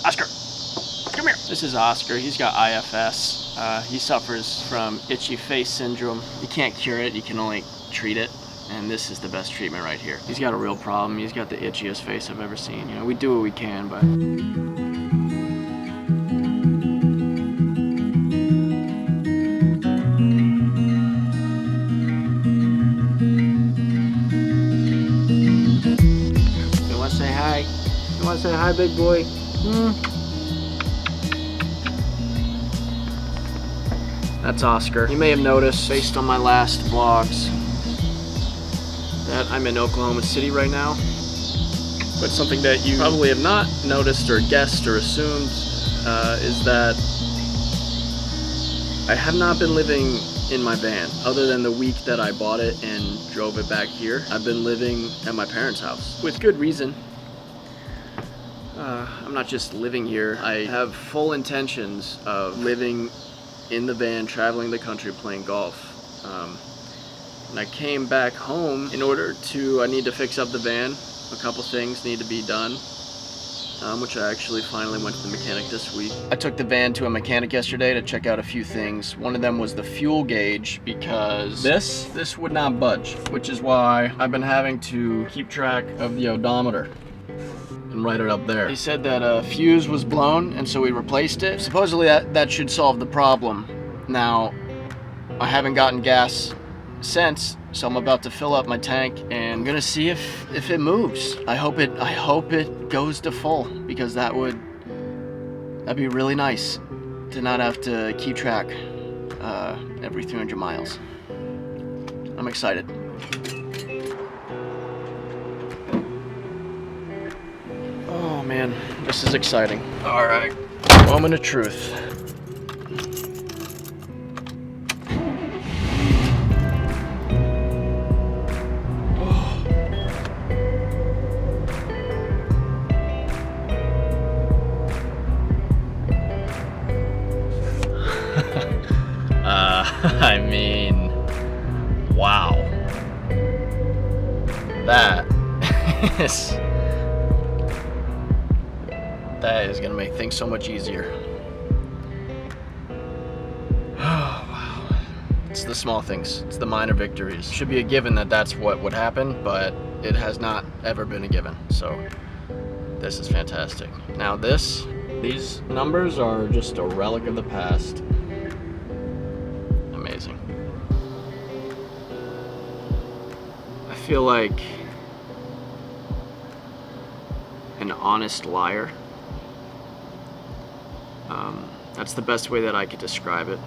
Oscar, come here. This is Oscar. He's got IFS. He suffers from itchy face syndrome. You can't cure it, you can only treat it. And this is the best treatment right here. He's got a real problem. He's got the itchiest face I've ever seen. You know, we do what we can, but... You wanna say hi? You wanna say hi, big boy? That's Oscar. You may have noticed, based on my last vlogs, that I'm in Oklahoma City right now. But something that you probably have not noticed or guessed or assumed is that I have not been living in my van. Other than the week that I bought it and drove it back here, I've been living at my parents' house. With good reason. I'm not just living here. I have full intentions of living in the van, traveling the country, playing golf. And I came back home in order to, I need to fix up the van. A couple things need to be done, which I actually finally went to the mechanic this week. I took the van to a mechanic yesterday to check out a few things. One of them was the fuel gauge, because this would not budge, which is why I've been having to keep track of the odometer and write it up there. He said that a fuse was blown, and so we replaced it. Supposedly that should solve the problem. Now, I haven't gotten gas since, so I'm about to fill up my tank and I'm gonna see if it moves. I hope it goes to full, because that'd be really nice to not have to keep track every 300 miles. I'm excited. Oh man, this is exciting. All right, moment of truth. I mean, wow. That is gonna make things so much easier. Oh, wow. It's the small these, it's the minor victories. Should be a given that that's what would happen, but it has not ever been a given. So this is fantastic. Now these numbers are just a relic of the past. Amazing. I feel like an honest liar. That's the best way that I could describe it.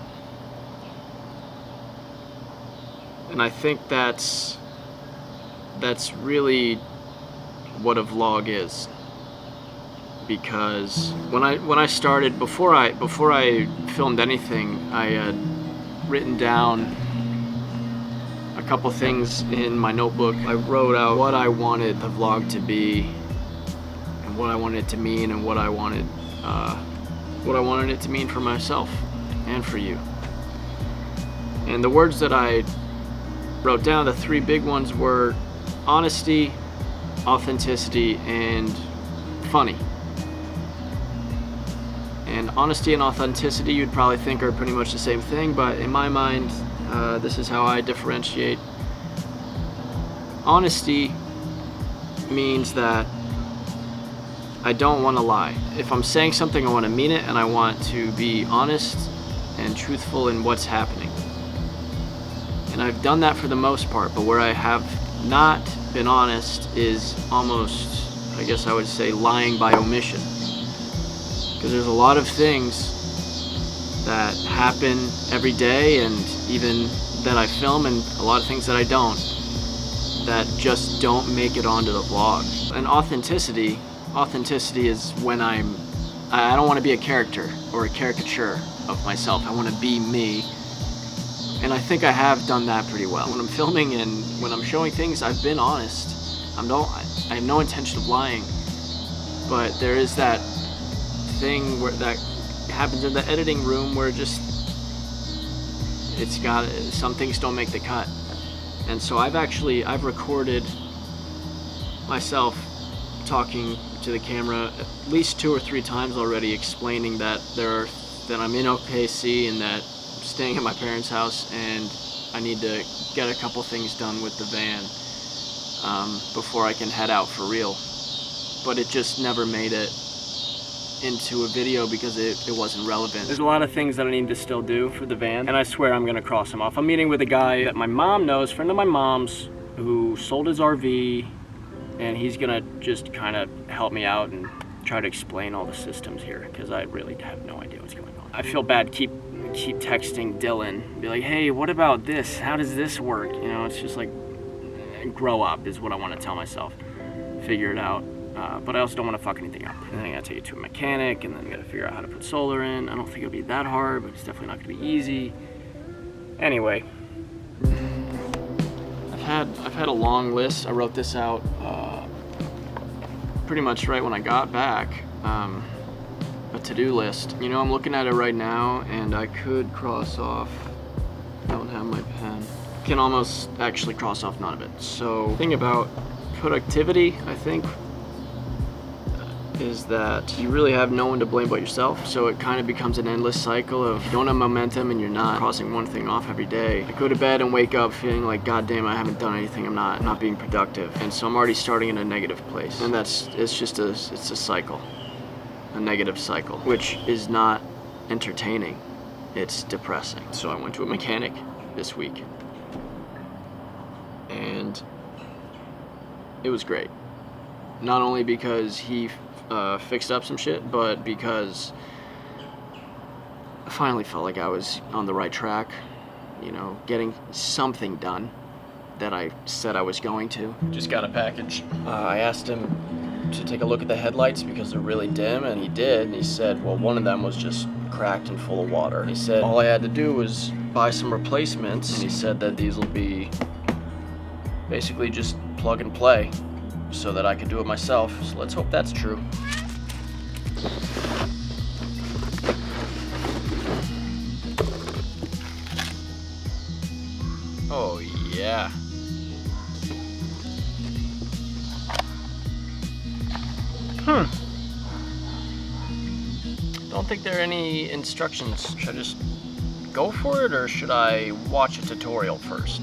And I think that's really what a vlog is. Because when I started, before I filmed anything, I had written down a couple things in my notebook. I wrote out what I wanted the vlog to be, and what I wanted it to mean, and what I wanted it to mean for myself and for you. And the words that I wrote down, the three big ones, were honesty, authenticity, and funny. And honesty and authenticity you'd probably think are pretty much the same thing, but in my mind, this is how I differentiate. Honesty means that I don't want to lie. If I'm saying something, I want to mean it, and I want to be honest and truthful in what's happening. And I've done that for the most part, but where I have not been honest is almost, I guess I would say, lying by omission. Because there's a lot of things that happen every day, and even that I film, and a lot of things that I don't, that just don't make it onto the vlog. And authenticity is when I don't want to be a character or a caricature of myself. I want to be me. And I think I have done that pretty well. When I'm filming and when I'm showing things, I've been honest. I have no intention of lying. But there is that thing where that happens in the editing room where some things don't make the cut. And so I've recorded myself talking to the camera at least 2 or 3 times already, explaining that I'm in OKC and that I'm staying at my parents' house and I need to get a couple things done with the van before I can head out for real. But it just never made it into a video because it wasn't relevant. There's a lot of things that I need to still do for the van, and I swear I'm gonna cross them off. I'm meeting with a guy that my mom knows, friend of my mom's, who sold his RV, and he's gonna just kind of help me out and try to explain all the systems here, because I really have no idea what's going on. I feel bad keep texting Dylan, be like, hey, what about this? How does this work? You know, it's just like, grow up is what I want to tell myself. Figure it out. But I also don't want to fuck anything up. And then I gotta take it to a mechanic, and then I gotta figure out how to put solar in. I don't think it'll be that hard, but it's definitely not gonna be easy. Anyway, I've had a long list. I wrote this out pretty much right when I got back. A to-do list. You know, I'm looking at it right now, and I could cross off. I don't have my pen. Can almost actually cross off none of it. So, the thing about productivity, I think, is that you really have no one to blame but yourself. So it kind of becomes an endless cycle of you don't have momentum and you're not crossing one thing off every day. I go to bed and wake up feeling like, God damn, I haven't done anything. I'm not being productive. And so I'm already starting in a negative place. And it's a cycle, a negative cycle, which is not entertaining. It's depressing. So I went to a mechanic this week, and it was great. Not only because he fixed up some shit, but because I finally felt like I was on the right track, you know, getting something done that I said I was going to. Just got a package. I asked him to take a look at the headlights because they're really dim, and he did, and he said, well, one of them was just cracked and full of water. He said all I had to do was buy some replacements, and he said that these will be basically just plug and play, so that I could do it myself. So let's hope that's true. Oh yeah. Don't think there are any instructions. Should I just go for it, or should I watch a tutorial first?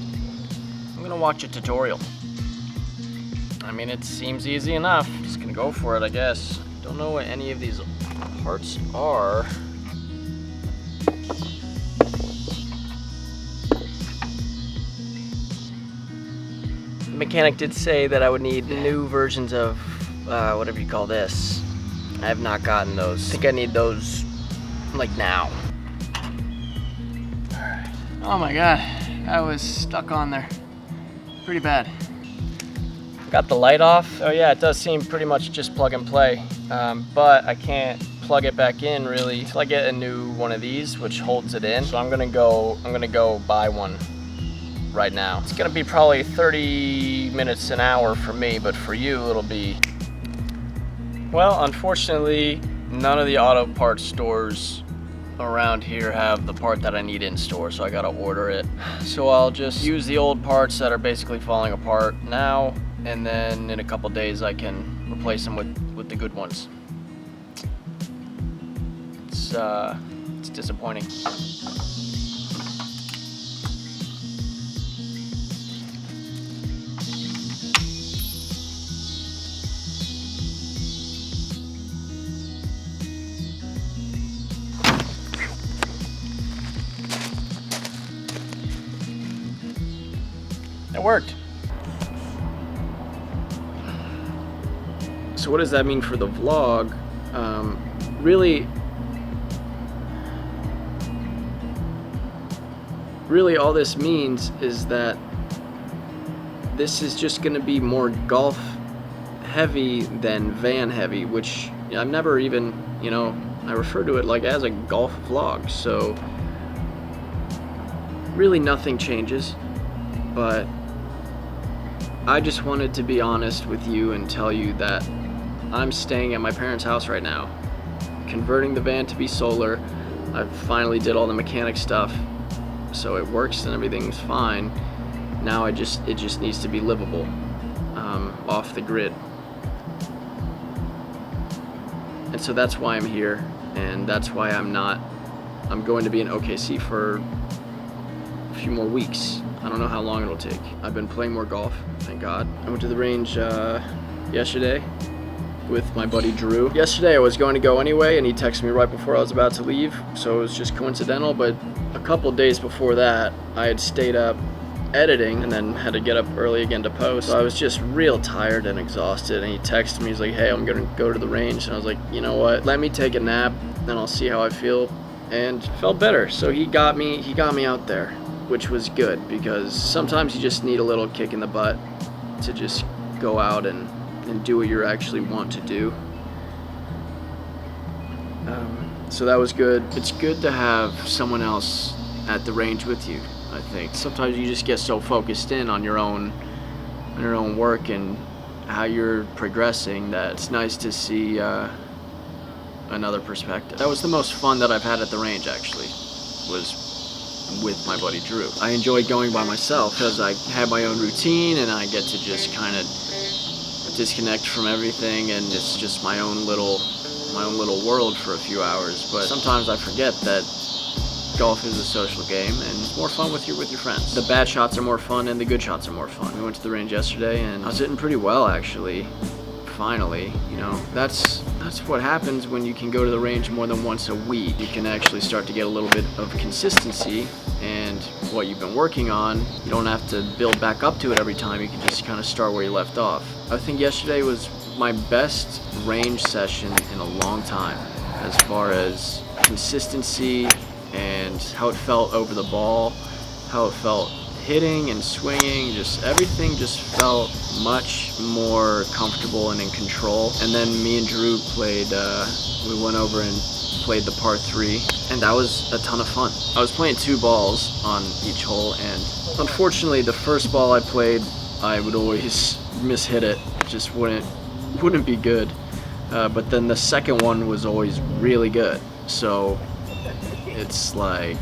I'm gonna watch a tutorial. I mean, it seems easy enough. Just gonna go for it, I guess. Don't know what any of these parts are. The mechanic did say that I would need new versions of whatever you call this. I have not gotten those. I think I need those like now. Alright. Oh my god, I was stuck on there. Pretty bad. Got the light off. Oh yeah, it does seem pretty much just plug and play, but I can't plug it back in really until I get a new one of these, which holds it in. So I'm gonna go buy one right now. It's gonna be probably 30 minutes, an hour for me, but for you it'll be, well, unfortunately, none of the auto parts stores around here have the part that I need in store, so I gotta order it. So I'll just use the old parts that are basically falling apart now, and then in a couple days I can replace them with the good ones. It's disappointing. It worked. So what does that mean for the vlog? Really all this means is that this is just gonna be more golf heavy than van heavy, which I've never even, you know, I refer to it like as a golf vlog. So really nothing changes, but I just wanted to be honest with you and tell you that I'm staying at my parents' house right now, converting the van to be solar. I finally did all the mechanic stuff, so it works and everything's fine. Now it just needs to be livable, off the grid. so that's why I'm here, and that's why I'm going to be in OKC for a few more weeks. I don't know how long it'll take. I've been playing more golf, thank God. I went to the range yesterday with my buddy Drew. Yesterday I was going to go anyway, and he texted me right before I was about to leave, so it was just coincidental. But a couple days before that, I had stayed up editing and then had to get up early again to post. So I was just real tired and exhausted, and he texted me, he's like, hey, I'm gonna go to the range. And I was like, you know what, let me take a nap, then I'll see how I feel, and felt better. So he got me out there, which was good, because sometimes you just need a little kick in the butt to just go out and do what you actually want to do. So that was good. It's good to have someone else at the range with you, I think. Sometimes you just get so focused in on your own work and how you're progressing that it's nice to see another perspective. That was the most fun that I've had at the range, actually, was with my buddy Drew. I enjoy going by myself because I have my own routine and I get to just kind of disconnect from everything, and it's just my own little world for a few hours. But sometimes I forget that golf is a social game, and it's more fun with your friends. The bad shots are more fun and the good shots are more fun. We went to the range yesterday and I was hitting pretty well, actually. Finally, you know, that's what happens when you can go to the range more than once a week. You can actually start to get a little bit of consistency, and what you've been working on, you don't have to build back up to it every time. You can just kind of start where you left off. I think yesterday was my best range session in a long time, as far as consistency and how it felt over the ball, how it felt hitting and swinging, just everything just felt much more comfortable and in control. And then me and Drew played, we went over and played the par 3, and that was a ton of fun. I was playing 2 balls on each hole, and unfortunately the first ball I played, I would always mishit it. It just wouldn't be good. But then the second one was always really good. So it's like,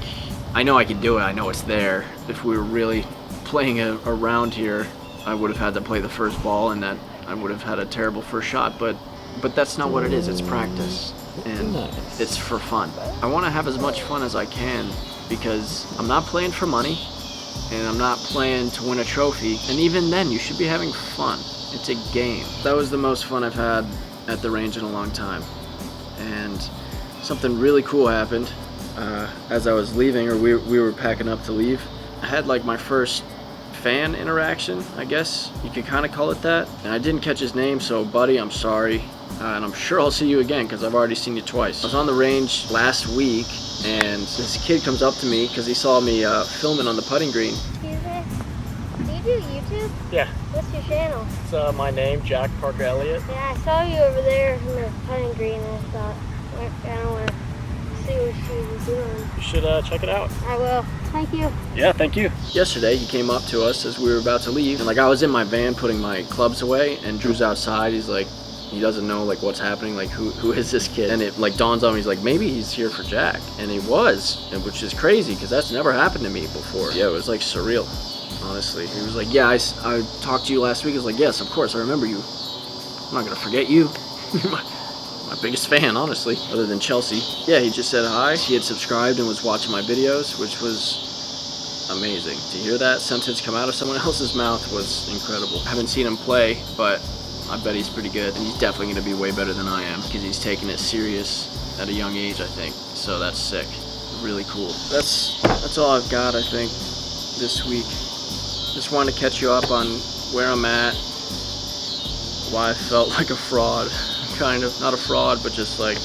I know I can do it, I know it's there. If we were really playing around here, I would have had to play the first ball, and that I would have had a terrible first shot, but that's not what it is. It's practice, and it's for fun. I want to have as much fun as I can, because I'm not playing for money, and I'm not playing to win a trophy, and even then you should be having fun. It's a game. That was the most fun I've had at the range in a long time, and something really cool happened. As I was leaving, or we were packing up to leave, I had like my first fan interaction, I guess you could kind of call it that, and I didn't catch his name, so buddy, I'm sorry, and I'm sure I'll see you again because I've already seen you twice. I was on the range last week, and this kid comes up to me because he saw me filming on the putting green. Excuse me, do you do YouTube? Yeah. What's your channel? It's my name, Jack Parker Elliott. Yeah, I saw you over there in the putting green, and I thought, I don't want to see what she was doing. You should check it out. I will. Thank you. Yeah, thank you. Yesterday he came up to us as we were about to leave, and like I was in my van putting my clubs away, and Drew's outside. He's like, he doesn't know like what's happening, like who is this kid? And it like dawns on me, he's like, maybe he's here for Jack, and he was, and which is crazy because that's never happened to me before. Yeah, it was like surreal, honestly. He was like, yeah, I talked to you last week. I was like, yes, of course, I remember you. I'm not gonna forget you. You're my biggest fan, honestly, other than Chelsea. Yeah, he just said hi. He had subscribed and was watching my videos, which was amazing. To hear that sentence come out of someone else's mouth was incredible. I haven't seen him play, but I bet he's pretty good, and he's definitely going to be way better than I am because he's taking it serious at a young age, I think. So that's sick. Really cool. That's all I've got, I think, this week. Just wanted to catch you up on where I'm at, why I felt like a fraud. Kind of, not a fraud, but just like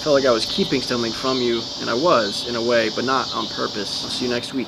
felt like I was keeping something from you, and I was in a way, but not on purpose. I'll see you next week.